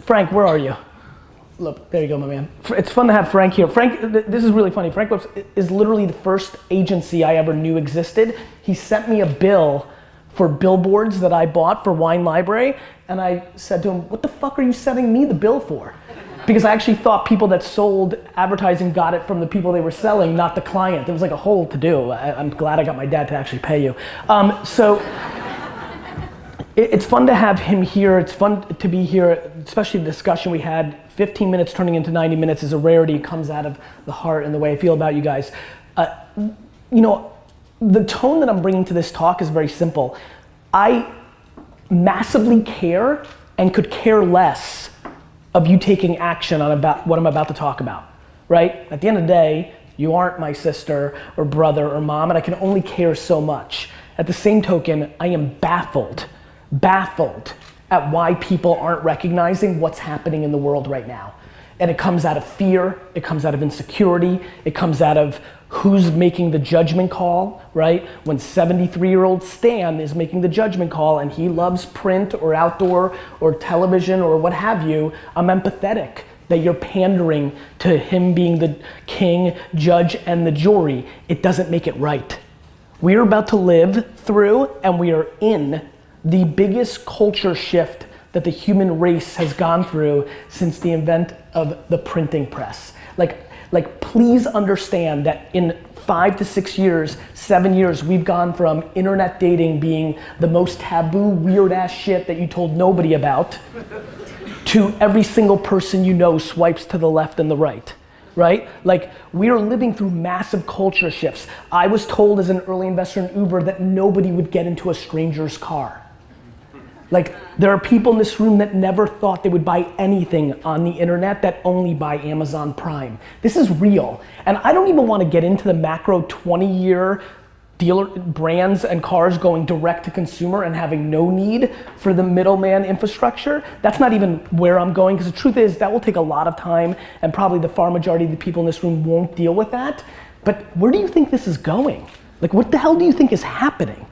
Frank, where are you? Look, there you go, my man. It's fun to have Frank here. Frank, this is really funny. Frank is literally the first agency I ever knew existed. He sent me a bill for billboards that I bought for Wine Library, and I said to him, what the fuck are you sending me the bill for? Because I actually thought people that sold advertising got it from the people they were selling, not the client. It was like a whole to-do. I'm glad I got my dad to actually pay you. It's fun to have him here. It's fun to be here, especially the discussion we had. 15 minutes turning into 90 minutes is a rarity. It comes out of the heart and the way I feel about you guys. The tone that I'm bringing to this talk is very simple. I massively care and could care less of you taking action on what I'm about to talk about, right? At the end of the day, you aren't my sister or brother or mom, and I can only care so much. At the same token, I am baffled at why people aren't recognizing what's happening in the world right now. And it comes out of fear, it comes out of insecurity, it comes out of who's making the judgment call, right? When 73-year-old Stan is making the judgment call and he loves print or outdoor or television or what have you, I'm empathetic that you're pandering to him being the king, judge, and the jury. It doesn't make it right. We're about to live through, and we are in the biggest culture shift that the human race has gone through since the invent of the printing press. Like please understand that in 5 to 6 years, 7 years, we've gone from internet dating being the most taboo, weird ass shit that you told nobody about, to every single person you know swipes to the left and the right. Right? Like, we are living through massive culture shifts. I was told as an early investor in Uber that nobody would get into a stranger's car. Like, there are people in this room that never thought they would buy anything on the internet that only buy Amazon Prime. This is real. And I don't even want to get into the macro 20-year dealer brands and cars going direct to consumer and having no need for the middleman infrastructure. That's not even where I'm going, because the truth is that will take a lot of time, and probably the far majority of the people in this room won't deal with that. But where do you think this is going? Like, what the hell do you think is happening?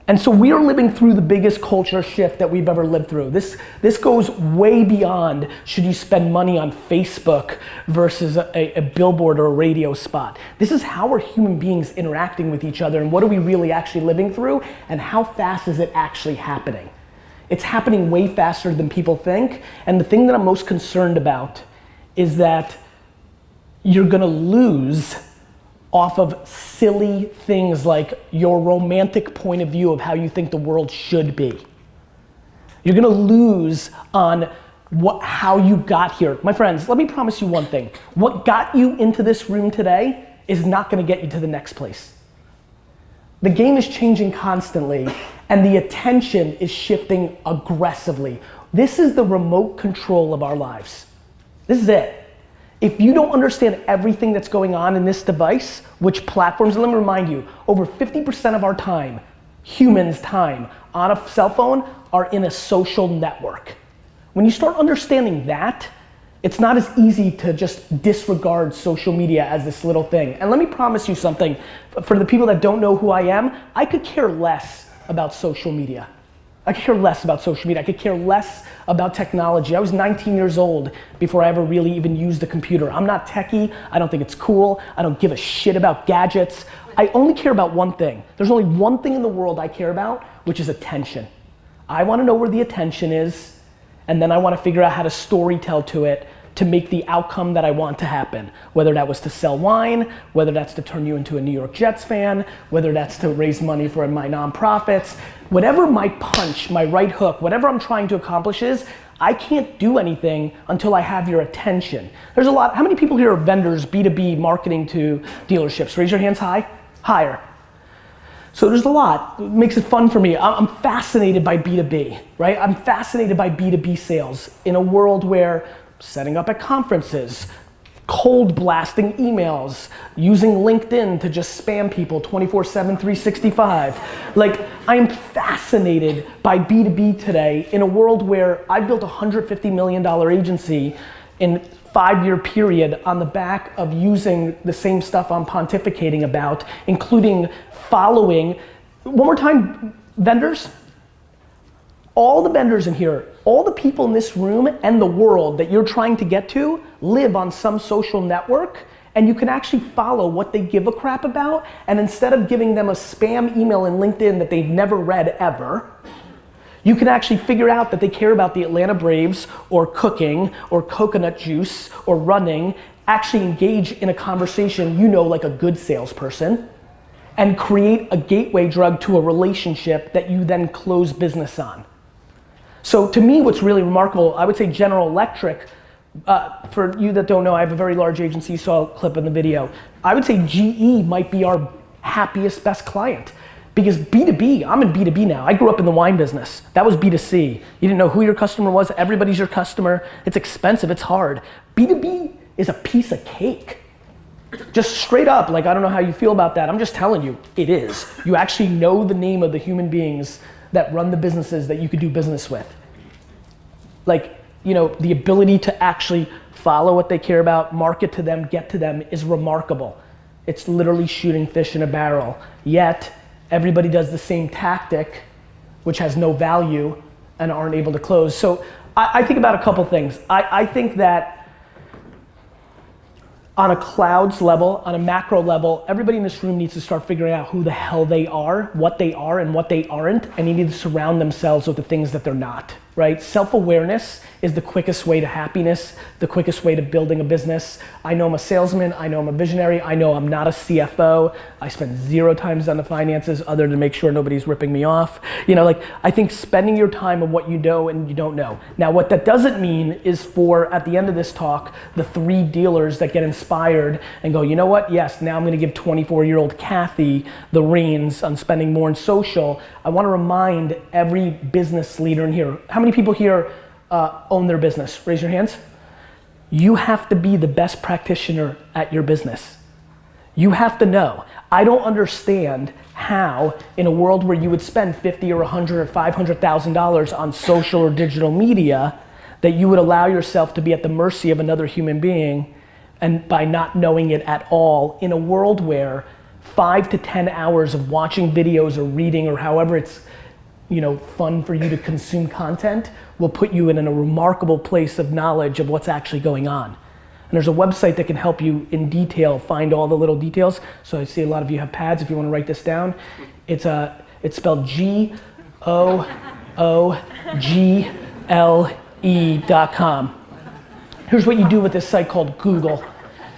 And so we are living through the biggest culture shift that we've ever lived through. This goes way beyond should you spend money on Facebook versus a billboard or a radio spot. This is how are human beings interacting with each other, and what are we really actually living through, and how fast is it actually happening? It's happening way faster than people think, and the thing that I'm most concerned about is that you're gonna lose off of silly things like your romantic point of view of how you think the world should be. You're gonna lose on how you got here. My friends, let me promise you one thing. What got you into this room today is not gonna get you to the next place. The game is changing constantly, and the attention is shifting aggressively. This is the remote control of our lives. This is it. If you don't understand everything that's going on in this device, which platforms, and let me remind you, over 50% of our time, humans' time, on a cell phone are in a social network. When you start understanding that, it's not as easy to just disregard social media as this little thing. And let me promise you something, for the people that don't know who I am, I could care less about social media. I could care less about social media. I could care less about technology. I was 19 years old before I ever really even used a computer. I'm not techie. I don't think it's cool. I don't give a shit about gadgets. I only care about one thing. There's only one thing in the world I care about, which is attention. I want to know where the attention is, and then I want to figure out how to storytell to it to make the outcome that I want to happen. Whether that was to sell wine, whether that's to turn you into a New York Jets fan, whether that's to raise money for my nonprofits, whatever my punch, my right hook, whatever I'm trying to accomplish is, I can't do anything until I have your attention. There's a lot, how many people here are vendors, B2B, marketing to dealerships? Raise your hands high, higher. So there's a lot, it makes it fun for me. I'm fascinated by B2B, right? I'm fascinated by B2B sales in a world where setting up at conferences, cold blasting emails, using LinkedIn to just spam people 24/7, 365. Like, I'm fascinated by B2B today in a world where I built a $150 million agency in 5-year period on the back of using the same stuff I'm pontificating about, including following, one more time, vendors, All the vendors in here, all the people in this room and the world that you're trying to get to live on some social network, and you can actually follow what they give a crap about, and instead of giving them a spam email in LinkedIn that they've never read ever, you can actually figure out that they care about the Atlanta Braves or cooking or coconut juice or running, actually engage in a conversation, you know, like a good salesperson, and create a gateway drug to a relationship that you then close business on. So to me, what's really remarkable, I would say General Electric, for you that don't know, I have a very large agency, you saw a clip in the video. I would say GE might be our happiest, best client. Because B2B, I'm in B2B now. I grew up in the wine business. That was B2C. You didn't know who your customer was, everybody's your customer. It's expensive, it's hard. B2B is a piece of cake. Just straight up, like I don't know how you feel about that. I'm just telling you, it is. You actually know the name of the human beings that run the businesses that you could do business with. Like, you know, the ability to actually follow what they care about, market to them, get to them is remarkable. It's literally shooting fish in a barrel. Yet, everybody does the same tactic, which has no value and aren't able to close. So I think about a couple things. I think that on a clouds level, on a macro level, everybody in this room needs to start figuring out who the hell they are, and what they aren't, and you need to surround themselves with the things that they're not, right? Self-awareness is the quickest way to happiness, the quickest way to building a business. I know I'm a salesman, I know I'm a visionary, I know I'm not a CFO, I spend 0 times on the finances other than make sure nobody's ripping me off. You know, like, I think spending your time on what you know and you don't know. Now, what that doesn't mean is for, at the end of this talk, the 3 dealers that get inspired and go, you know what, yes, now I'm gonna give 24-year-old Kathy the reins on spending more in social. I wanna remind every business leader in here, how many people here own their business? Raise your hands. You have to be the best practitioner at your business. You have to know. I don't understand how, in a world where you would spend $50 or $100 or $500,000 on social or digital media, that you would allow yourself to be at the mercy of another human being, and by not knowing it at all, in a world where 5 to 10 hours of watching videos or reading or however it's, you know, fun for you to consume content will put you in a remarkable place of knowledge of what's actually going on. And there's a website that can help you in detail find all the little details. So I see a lot of you have pads if you want to write this down. It's spelled GOOGLE.com. Here's what you do with this site called Google.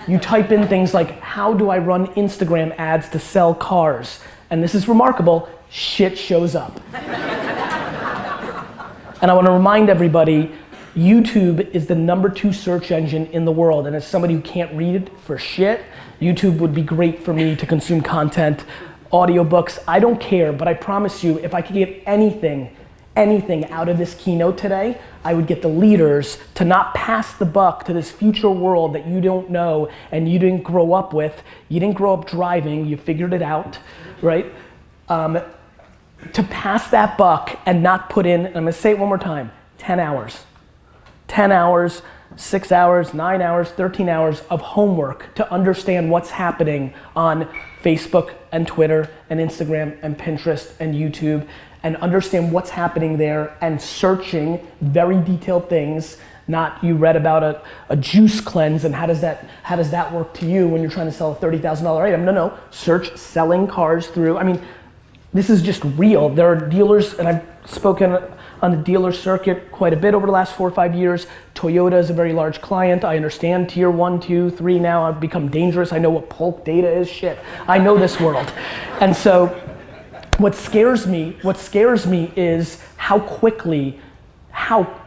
You type in things like, how do I run Instagram ads to sell cars? And this is remarkable, shit shows up. And I want to remind everybody, YouTube is the #2 search engine in the world, and as somebody who can't read for shit, YouTube would be great for me to consume content, audiobooks, I don't care, but I promise you, if I could get anything out of this keynote today, I would get the leaders to not pass the buck to this future world that you don't know and you didn't grow up with. You didn't grow up driving, you figured it out, right? To pass that buck and not put in, and I'm gonna say it one more time, 10 hours. 10 hours, 6 hours, 9 hours, 13 hours of homework to understand what's happening on Facebook and Twitter and Instagram and Pinterest and YouTube, and understand what's happening there and searching very detailed things. Not you read about a juice cleanse and how does that work to you when you're trying to sell a $30,000 item? No, search selling cars through, I mean, this is just real. There are dealers, and I've spoken on the dealer circuit quite a bit over the last 4 or 5 years. Toyota is a very large client. I understand tier 1, 2, 3 now. I've become dangerous. I know what bulk data is, shit. I know this world. And so what scares me is how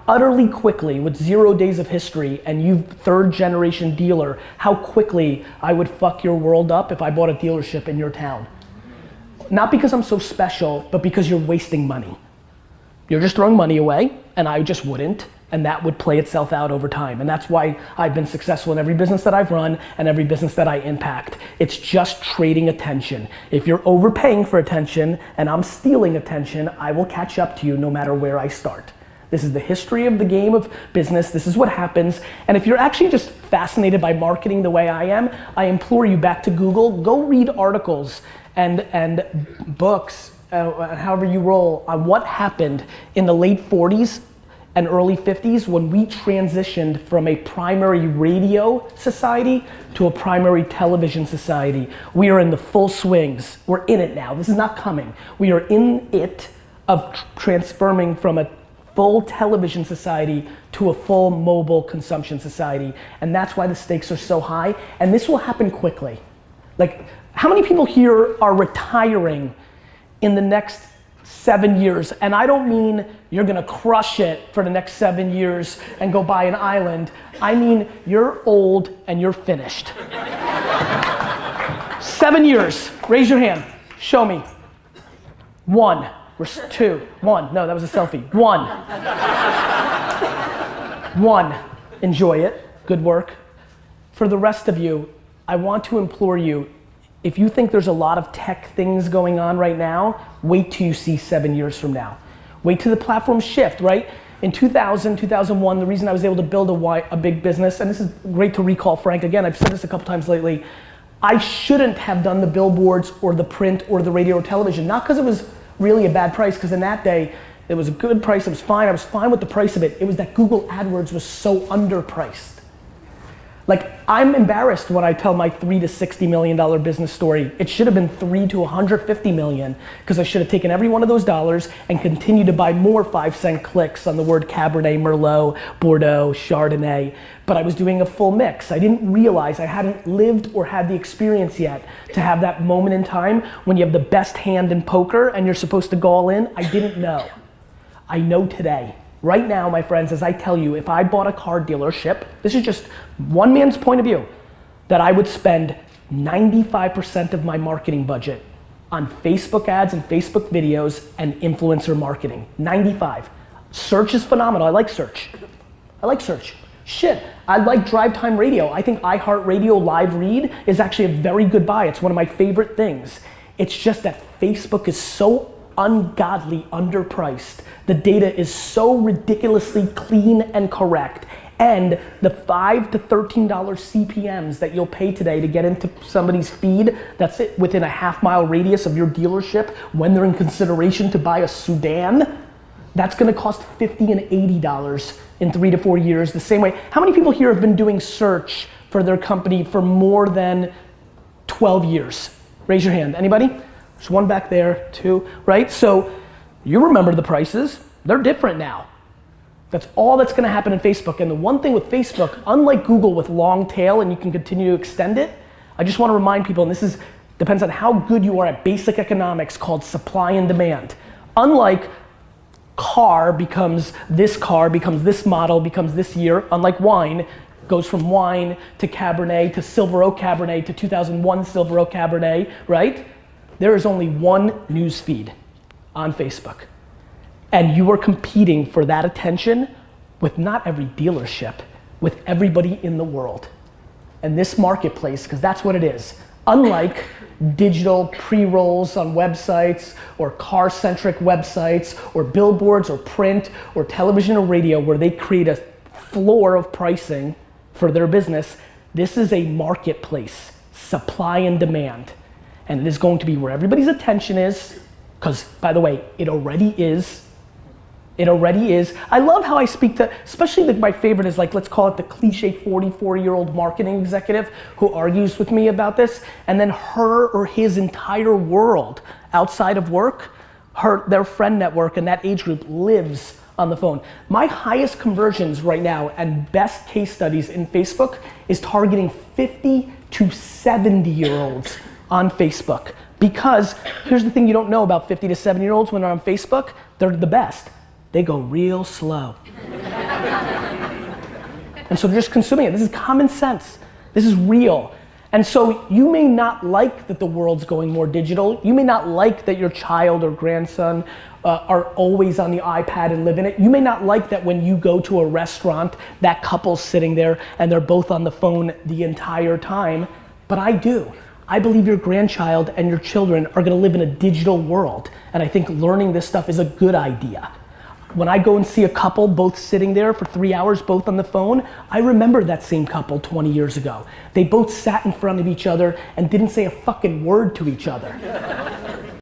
utterly quickly, with 0 days of history, and you 3rd generation dealer, how quickly I would fuck your world up if I bought a dealership in your town. Not because I'm so special, but because you're wasting money. You're just throwing money away, and I just wouldn't, and that would play itself out over time. And that's why I've been successful in every business that I've run and every business that I impact. It's just trading attention. If you're overpaying for attention and I'm stealing attention, I will catch up to you no matter where I start. This is the history of the game of business. This is what happens. And if you're actually just fascinated by marketing the way I am, I implore you back to Google, go read articles and books however you roll, on what happened in the late 40s and early 50s when we transitioned from a primary radio society to a primary television society. We are in the full swings. We're in it now. This is not coming. We are in it of transforming from a full television society to a full mobile consumption society. And that's why the stakes are so high. And this will happen quickly. Like, how many people here are retiring in the next 7 years? And I don't mean you're gonna crush it for the next 7 years and go buy an island. I mean, you're old and you're finished. 7 years, raise your hand, show me. 1, 2, 1, no, that was a selfie. 1. 1, enjoy it, good work. For the rest of you, I want to implore you, if you think there's a lot of tech things going on right now, wait till you see 7 years from now. Wait till the platform shift, right? In 2000, 2001, the reason I was able to build a big business, and this is great to recall Frank again, I've said this a couple times lately, I shouldn't have done the billboards or the print or the radio or television, not because it was really a bad price, because in that day, it was a good price, it was fine, I was fine with the price of it. It was that Google AdWords was so underpriced. Like, I'm embarrassed when I tell my $3 to $60 million business story. It should have been 3 to 150 million, because I should have taken every one of those dollars and continued to buy more 5-cent clicks on the word Cabernet, Merlot, Bordeaux, Chardonnay, but I was doing a full mix. I didn't realize I hadn't lived or had the experience yet to have that moment in time when you have the best hand in poker and you're supposed to go all in. I didn't know. I know today. Right now, my friends, as I tell you, if I bought a car dealership, this is just one man's point of view, that I would spend 95% of my marketing budget on Facebook ads and Facebook videos and influencer marketing. 95. Search is phenomenal. I like search. I like search. Shit, I like drive time radio. I think iHeartRadio live read is actually a very good buy. It's one of my favorite things. It's just that Facebook is so ungodly underpriced. The data is so ridiculously clean and correct. And the $5 to $13 CPMs that you'll pay today to get into somebody's feed that's it within a half-mile radius of your dealership when they're in consideration to buy a sedan, that's gonna cost $50 and $80 in 3 to 4 years, the same way. How many people here have been doing search for their company for more than 12 years? Raise your hand, anybody? There's one back there, 2, right? So you remember the prices, they're different now. That's all that's gonna happen in Facebook. And the one thing with Facebook, unlike Google with long tail and you can continue to extend it, I just wanna remind people, and this depends on how good you are at basic economics called supply and demand. Unlike car becomes this model, becomes this year, unlike wine, goes from wine to Cabernet to Silver Oak Cabernet to 2001 Silver Oak Cabernet, right? There is only one news feed on Facebook. And you are competing for that attention with not every dealership, with everybody in the world. And this marketplace, because that's what it is, unlike digital pre-rolls on websites or car-centric websites or billboards or print or television or radio where they create a floor of pricing for their business, this is a marketplace, supply and demand. And it is going to be where everybody's attention is, because by the way, it already is. It already is. I love how I speak to, especially my favorite is like, let's call it the cliche 44-year-old marketing executive who argues with me about this, and then her or his entire world outside of work, their friend network and that age group lives on the phone. My highest conversions right now and best case studies in Facebook is targeting 50 to 70-year-olds on Facebook. Because here's the thing you don't know about 50 to 70-year-olds when they're on Facebook, they're the best. They go real slow. And so they're just consuming it. This is common sense. This is real. And so you may not like that the world's going more digital. You may not like that your child or grandson are always on the iPad and live in it. You may not like that when you go to a restaurant, that couple's sitting there and they're both on the phone the entire time, but I do. I believe your grandchild and your children are gonna live in a digital world, and I think learning this stuff is a good idea. When I go and see a couple both sitting there for 3 hours, both on the phone, I remember that same couple 20 years ago. They both sat in front of each other and didn't say a fucking word to each other.